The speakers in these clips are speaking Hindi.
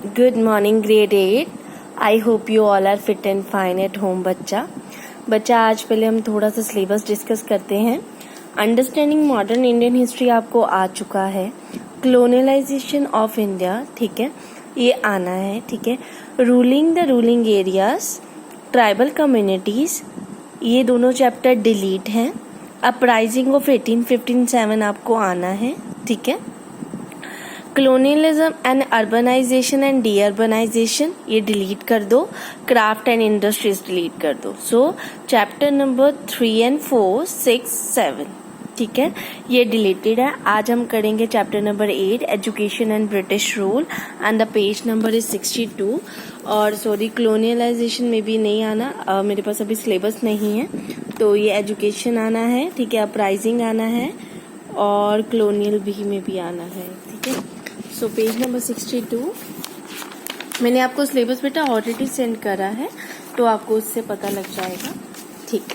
Good morning, grade 8. I hope you all are fit and fine at home, बच्चा आज पहले हम थोड़ा सा सिलेबस डिस्कस करते हैं। अंडरस्टैंडिंग मॉडर्न इंडियन हिस्ट्री आपको आ चुका है। क्लोनियलाइजेशन ऑफ इंडिया, ठीक है, ये आना है, ठीक है। Ruling the ruling areas, tribal communities, ये दोनों चैप्टर डिलीट हैं। अपराइजिंग ऑफ 1857 आपको आना है, ठीक है। Colonialism and urbanisation and deurbanisation, ये डिलीट कर दो। क्राफ्ट एंड इंडस्ट्रीज डिलीट कर दो। सो चैप्टर नंबर 3 and 4, 6, 7, ठीक है, ये डिलीटेड है। आज हम करेंगे chapter number 8, education and British rule, and the page number is 62। और सॉरी, क्लोनियलाइजेशन में भी नहीं आना, मेरे पास अभी सिलेबस नहीं है, तो ये एजुकेशन आना है, ठीक है। अपराइजिंग आना है और क्लोनियल भी आना है, ठीक है। सो पेज नंबर 62, मैंने आपको सिलेबस बेटा ऑलरेडी सेंड करा है, तो आपको उससे पता लग जाएगा, ठीक।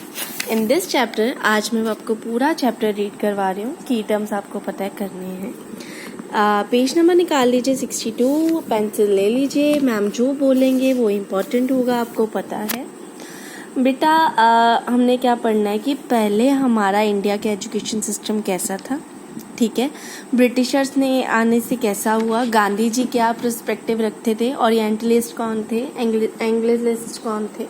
इन दिस चैप्टर आज मैं आपको पूरा चैप्टर रीड करवा रही हूँ। की टर्म्स आपको पता है करने हैं। पेज नंबर निकाल लीजिए 62, पेंसिल ले लीजिए। मैम जो बोलेंगे वो इम्पोर्टेंट होगा, आपको पता है बेटा। हमने क्या पढ़ना है कि पहले हमारा इंडिया का एजुकेशन सिस्टम कैसा था, ठीक है। ब्रिटिशर्स ने आने से कैसा हुआ, गांधी जी क्या पर्सपेक्टिव रखते थे, ओरिएंटलिस्ट कौन थे, एंग्लिस्ट कौन थे।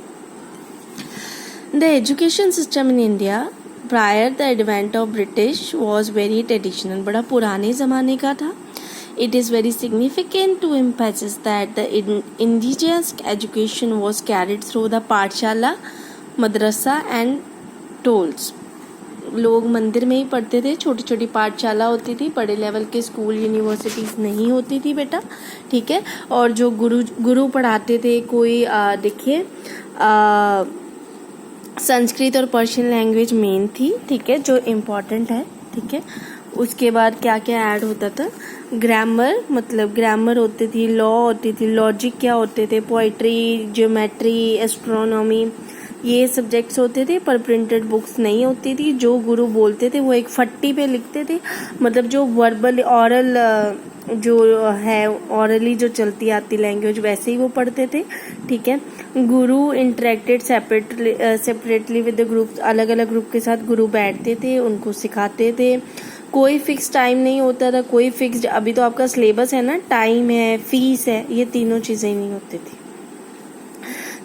The education system in India prior the advent of British was very traditional, बड़ा पुराने ज़माने का था। It is very significant to emphasize that the indigenous education was carried through the पाठशाला, मदरसा एंड टोल्स। लोग मंदिर में ही पढ़ते थे, छोटी छोटी पाठशाला होती थी, बड़े लेवल के स्कूल यूनिवर्सिटीज नहीं होती थी बेटा, ठीक है। और जो गुरु पढ़ाते थे, कोई देखिए संस्कृत और पर्शियन लैंग्वेज मेन थी, ठीक है, जो इम्पोर्टेंट है, ठीक है। उसके बाद क्या क्या ऐड होता था, ग्रामर, मतलब ग्रामर होती थी, लॉ होती थी, लॉजिक क्या होते थे, पोइट्री, ज्योमेट्री, एस्ट्रोनॉमी, ये सब्जेक्ट्स होते थे। पर प्रिंटेड बुक्स नहीं होती थी। जो गुरु बोलते थे वो एक फट्टी पे लिखते थे, मतलब जो वर्बल ऑरल जो है, ऑरली जो चलती आती लैंग्वेज, वैसे ही वो पढ़ते थे, ठीक है। गुरु interacted separately with the group, अलग अलग ग्रुप के साथ गुरु बैठते थे, उनको सिखाते थे। कोई फिक्स टाइम नहीं होता था, कोई फिक्स, अभी तो आपका सिलेबस है ना, टाइम है, फीस है, ये तीनों चीजें नहीं होती थी।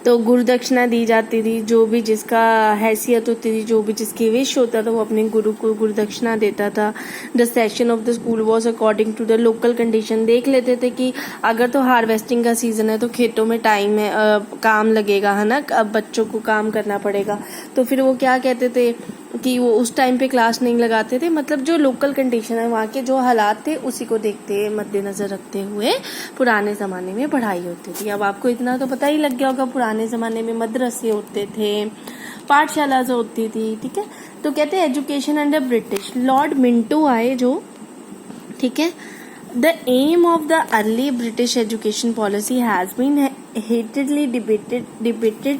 तो गुरुदक्षिणा दी जाती थी, जो भी जिसका हैसियत होती थी, जो भी जिसकी विश होता था, वो अपने गुरु को गुरुदक्षिणा देता था। The session of the school was according to the local condition. देख लेते थे कि अगर तो हार्वेस्टिंग का सीजन है तो खेतों में टाइम है, काम लगेगा, है ना, अब बच्चों को काम करना पड़ेगा, तो फिर वो क्या कहते थे कि वो उस टाइम पे क्लास नहीं लगाते थे। मतलब जो लोकल कंडीशन है, वहाँ के जो हालात थे, उसी को देखते मद्देनजर रखते हुए पुराने ज़माने में पढ़ाई होती थी। अब आपको इतना तो पता ही लग गया होगा, पुराने ज़माने में मदरसे होते थे, पाठशाला होती थी, ठीक है। तो कहते हैं education under British, Lord Minto आए जो, ठीक है। The aim of the early British education policy has been heatedly debated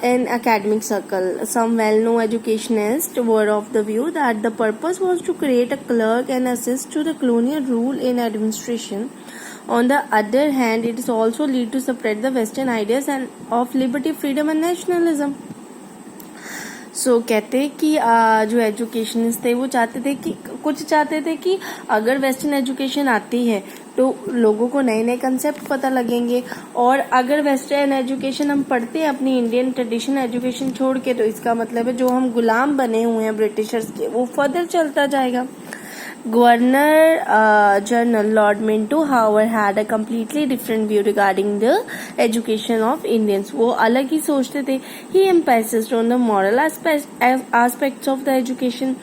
in academic circle. Some well-known educationists were of the view that the purpose was to create a clerk and assist to the colonial rule in administration. On the other hand, it is also lead to spread the Western ideas and of liberty, freedom and nationalism. सो कहते कि जो एजुकेशनिस्ट थे वो चाहते थे कि अगर वेस्टर्न एजुकेशन आती है तो लोगों को नए नए कंसेप्ट पता लगेंगे, और अगर वेस्टर्न एजुकेशन हम पढ़ते हैं अपनी इंडियन ट्रेडिशनल एजुकेशन छोड़ के, तो इसका मतलब है जो हम गुलाम बने हुए हैं ब्रिटिशर्स के, वो फर्दर चलता जाएगा। Governor General Lord Minto, however, had a completely different view regarding the education of Indians. वो अलग ही सोचते थे। He emphasized on the moral aspects of the education.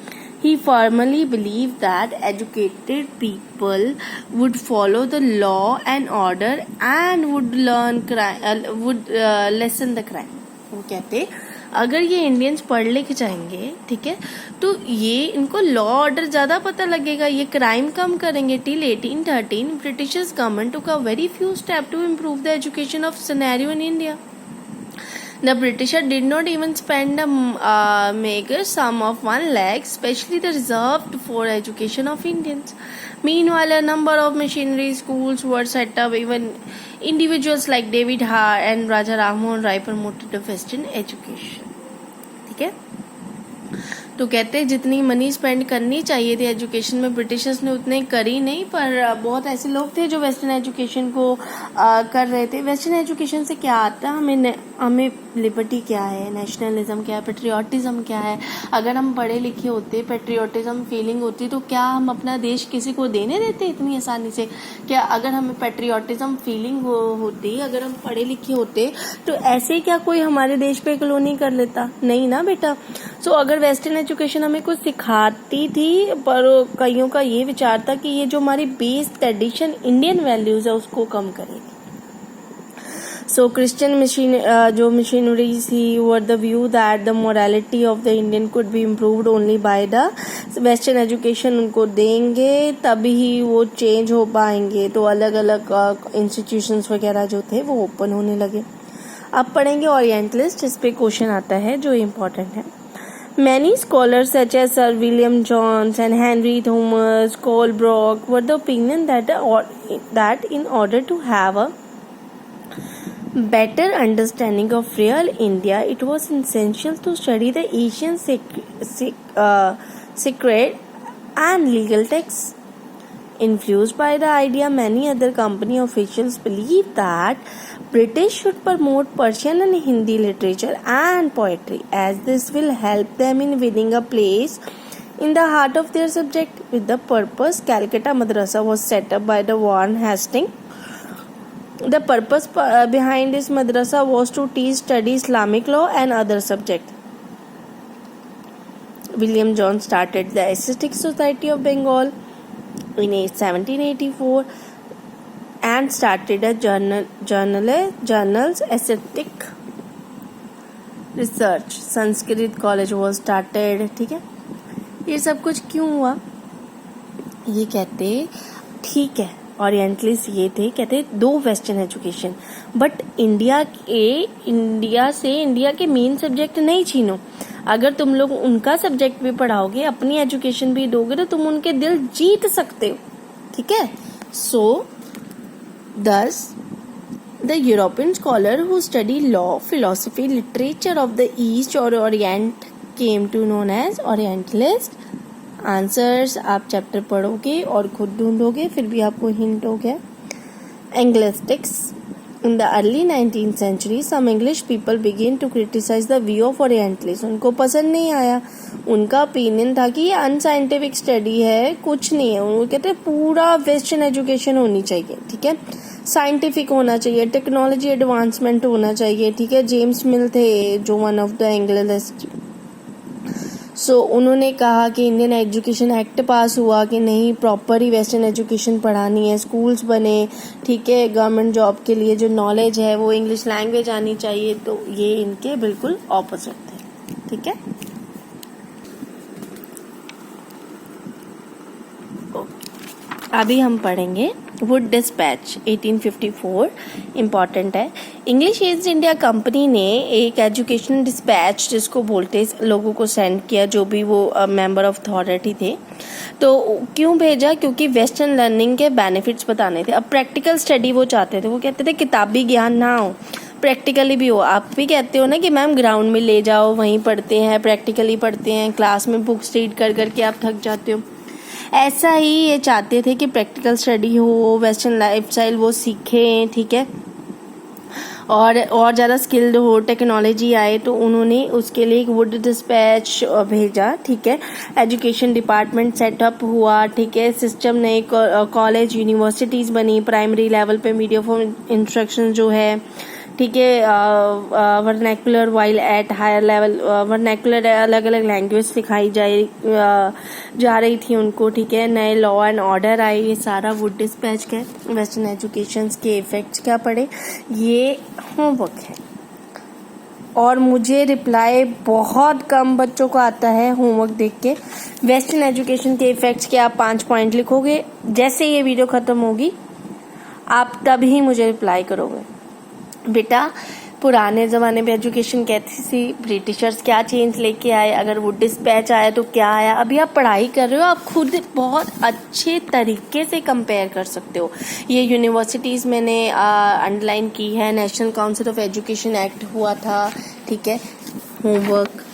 He firmly believed that educated people would follow the law and order and would lessen the crime. वो कहते अगर ये इंडियंस पढ़ लिख जाएंगे, ठीक है, तो ये इनको लॉ ऑर्डर ज्यादा पता लगेगा, ये क्राइम कम करेंगे। Till 1813 British government took a very few step to improve the education of scenario in India. The Britisher did not even spend a meager sum of 1 lakh, specially reserved for education of Indians. Meanwhile, a number of missionary schools were set up. Even individuals like David Hare and Raja Rammohn Rai promoted the Western education. ठीक है, तो कहते हैं जितनी मनी स्पेंड करनी चाहिए थी एजुकेशन में ब्रिटिशर्स ने उतने करी नहीं, पर बहुत ऐसे लोग थे जो वेस्टर्न एजुकेशन को कर रहे थे. वेस्टर्न एजुकेशन से क्या आता है, हमें लिबर्टी क्या है, नेशनलिज्म क्या है, पेट्रियाटिज्म क्या है. अगर हम पढ़े लिखे होते, पेट्रियाटिज्म फीलिंग होती, तो क्या हम अपना देश किसी को देने देते इतनी आसानी से? क्या अगर हमें पेट्रियाटिज्म फीलिंग होती, अगर हम पढ़े लिखे होते, तो ऐसे क्या कोई हमारे देश पे कॉलोनी कर लेता? नहीं ना बेटा. सो अगर वेस्टर्न एजुकेशन हमें कुछ सिखाती थी, पर कईयों का ये विचार था कि ये जो हमारी बेस ट्रेडिशन इंडियन वैल्यूज है उसको कम करेगी. सो क्रिश्चियन जो मिशनरीज थी were the view that the morality of the Indian could be improved only by the western education. उनको देंगे तभी ही वो चेंज हो पाएंगे. तो अलग अलग इंस्टीट्यूशंस वगैरह जो थे वो ओपन होने लगे. अब पढ़ेंगे ओरिएंटलिस्ट. इस पे क्वेश्चन आता है जो इम्पोर्टेंट है. Many scholars such as Sir William Jones and Henry Thomas Colebrook were the opinion that in order to have a better understanding of real India, it was essential to study the Asian sacred and legal texts. Influenced by the idea, many other company officials believed that British should promote Persian and Hindi literature and poetry, as this will help them in winning a place in the heart of their subject. With the purpose, Calcutta Madrasa was set up by the Warren Hastings. The purpose behind this madrasa was to study Islamic law and other subjects. William Jones started the Aesthetic Society of Bengal in 1784 and started a journals aesthetic research. Sanskrit college was started. ठीक है, ये सब कुछ क्यों हुआ? ये कहते ठीक है ओरिएंटलिस्ट ये थे, कहते दो वेस्टर्न एजुकेशन, बट इंडिया के मेन सब्जेक्ट नहीं छीनो. अगर तुम लोग उनका सब्जेक्ट भी पढ़ाओगे, अपनी एजुकेशन भी दोगे, तो तुम उनके दिल जीत सकते हो. ठीक है. सो thus the European scholar who studied law, philosophy, literature of the East or Orient came to known as Orientalist. Answers आप चैप्टर पढ़ोगे और खुद ढूंढोगे, फिर भी आपको हिंट हो गया. Linguistics. In the early 19th century, some English people began to criticize the view of Orientalists. उनको पसंद नहीं आया. उनका ओपिनियन था कि ये अनसाइंटिफिक स्टडी है, कुछ नहीं है. वो कहते पूरा वेस्टर्न एजुकेशन होनी चाहिए. ठीक है, साइंटिफिक होना चाहिए, टेक्नोलॉजी एडवांसमेंट होना चाहिए. ठीक है, जेम्स मिल थे जो वन ऑफ द एंग्लिस्ट. सो उन्होंने कहा कि इंडियन एजुकेशन एक्ट पास हुआ कि नहीं, प्रॉपर ही वेस्टर्न एजुकेशन पढ़ानी है, स्कूल्स बने. ठीक है, गवर्नमेंट जॉब के लिए जो नॉलेज है वो इंग्लिश लैंग्वेज आनी चाहिए. तो ये इनके बिल्कुल ऑपोजिट थे. ठीक है, अभी हम पढ़ेंगे वुड डिस्पैच 1854. इम्पॉर्टेंट है. इंग्लिश ईस्ट इंडिया कंपनी ने एक एजुकेशन डिस्पैच जिसको बोलते लोगों को सेंड किया, जो भी वो मेंबर ऑफ अथॉरिटी थे. तो क्यों भेजा? क्योंकि वेस्टर्न लर्निंग के बेनिफिट्स बताने थे. अब प्रैक्टिकल स्टडी वो चाहते थे. वो कहते थे किताबी ज्ञान ना हो, प्रैक्टिकली भी हो. आप भी कहते हो ना कि मैम ग्राउंड में ले जाओ, वहीं पढ़ते हैं, प्रैक्टिकली पढ़ते हैं. क्लास में बुक्स रीड कर करके आप थक जाते हो. ऐसा ही ये चाहते थे कि प्रैक्टिकल स्टडी हो, वेस्टर्न लाइफस्टाइल वो सीखें. ठीक है, और ज़्यादा स्किल्ड हो, टेक्नोलॉजी आए. तो उन्होंने उसके लिए एक वुड डिस्पैच भेजा. ठीक है, एजुकेशन डिपार्टमेंट सेटअप हुआ. ठीक है, सिस्टम नए कॉलेज यूनिवर्सिटीज़ बनी. प्राइमरी लेवल पे मीडियम ऑफ इंस्ट्रक्शन जो है, ठीक है, vernacular, while at higher level vernacular अलग अलग लैंग्वेज सिखाई जा रही थी उनको. ठीक है, नए लॉ एंड ऑर्डर आए. ये सारा वुड डिस्पैच का वेस्टर्न एजुकेशन के इफेक्ट्स क्या पड़े, ये होमवर्क है. और मुझे रिप्लाई बहुत कम बच्चों को आता है होमवर्क देख के. वेस्टर्न एजुकेशन के इफेक्ट्स के आप 5 पॉइंट लिखोगे. जैसे ये वीडियो खत्म होगी आप तभी मुझे रिप्लाई करोगे. बेटा पुराने ज़माने में एजुकेशन कैसी थी, ब्रिटिशर्स क्या चेंज लेके आए, अगर वो डिस्पैच आया तो क्या आया। अभी आप पढ़ाई कर रहे हो, आप खुद बहुत अच्छे तरीके से कंपेयर कर सकते हो। ये यूनिवर्सिटीज़ मैंने अंडरलाइन की है। National council of education act हुआ था, ठीक है। होमवर्क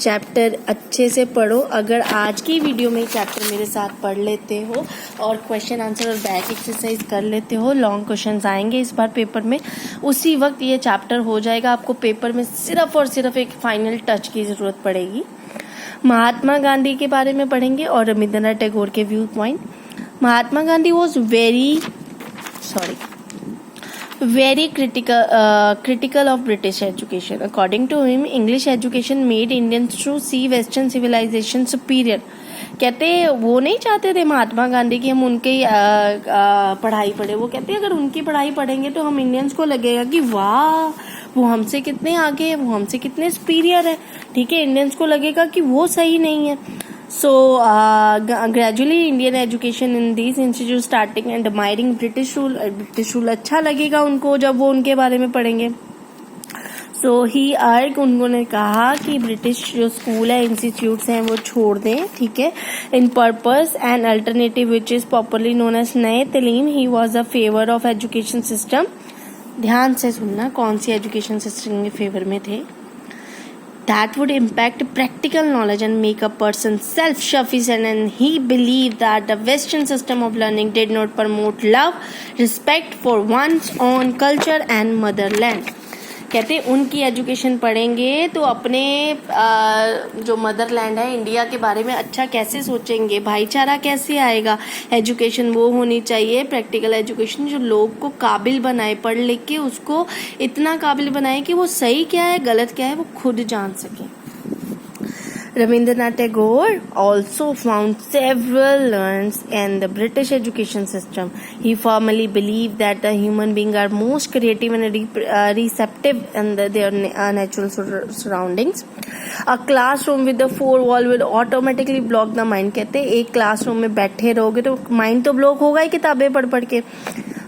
चैप्टर अच्छे से पढ़ो। अगर आज की वीडियो में चैप्टर मेरे साथ पढ़ लेते हो और क्वेश्चन आंसर और बैक एक्सरसाइज कर लेते हो, लॉन्ग क्वेश्चंस आएंगे इस बार पेपर में, उसी वक्त ये चैप्टर हो जाएगा। आपको पेपर में सिर्फ और सिर्फ एक फाइनल टच की ज़रूरत पड़ेगी। महात्मा गांधी के बारे में पढ़ेंगे और रविंद्रनाथ टैगोर के view point. Mahatma Gandhi was very critical of British education. According to him, English education made Indians to see Western civilization superior. कहते वो नहीं चाहते थे महात्मा गांधी की हम उनकी पढ़ाई पढ़े। वो कहते अगर उनकी पढ़ाई पढ़ेंगे तो हम इंडियंस को लगेगा कि वाह वो हमसे कितने आगे है, वो हमसे कितने सुपीरियर है, ठीक है। इंडियंस को लगेगा कि वो सही नहीं है। So gradually Indian education in these institutes starting and admiring British rule. British rule अच्छा लगेगा उनको जब वो उनके बारे में पढ़ेंगे। So he urged, उन्होंने कहा कि ब्रिटिश जो स्कूल है, इंस्टीट्यूट्स हैं, वो छोड़ दें, ठीक है। In purpose and alternative which is popularly known as Nai Talim. He was a favour of education system. ध्यान से सुनना कौन सी एजुकेशन सिस्टम के फेवर में थे। That would impact practical knowledge and make a person self-sufficient, and he believed that the Western system of learning did not promote love, respect for one's own culture and motherland. कहते उनकी एजुकेशन पढ़ेंगे तो अपने जो मदरलैंड है इंडिया के बारे में अच्छा कैसे सोचेंगे, भाईचारा कैसे आएगा। एजुकेशन वो होनी चाहिए, प्रैक्टिकल एजुकेशन, जो लोग को काबिल बनाए, पढ़ लिख के उसको इतना काबिल बनाए कि वो सही क्या है गलत क्या है वो खुद जान सके। Rabindranath Tagore also found several learns in the British education system. He firmly believed that the human beings are most creative and receptive in their natural surroundings. A classroom with the four wall will automatically block the mind. कहते एक क्लासरूम में बैठे रहोगे तो माइंड तो ब्लॉक होगा ही किताबें पढ़ पढ़ के।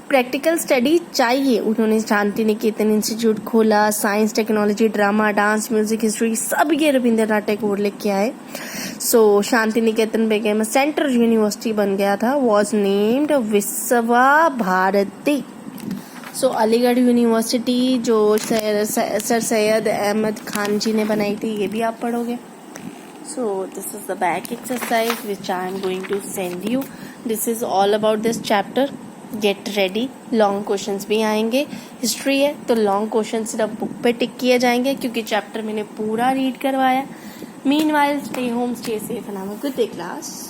प्रैक्टिकल स्टडी चाहिए। उन्होंने शांति निकेतन इंस्टीट्यूट खोला। Science, technology, drama, dance, music, history सब ये रविंद्रनाथ टैगोर लेके आए। सो शांति निकेतन बेगम सेंट्रल यूनिवर्सिटी बन गया था। Was named Vishwa Bharati. So Aligarh university जो सर सैयद अहमद खान जी ने बनाई थी, ये भी आप पढ़ोगे। So this is the back exercise which I am going to send you. This is all about this chapter. Get ready, long questions भी आएंगे। हिस्ट्री है तो लॉन्ग क्वेश्चन सिर्फ बुक पे टिक किए जाएंगे क्योंकि चैप्टर मैंने पूरा रीड करवाया। Meanwhile stay home, stay safe and have a good day class.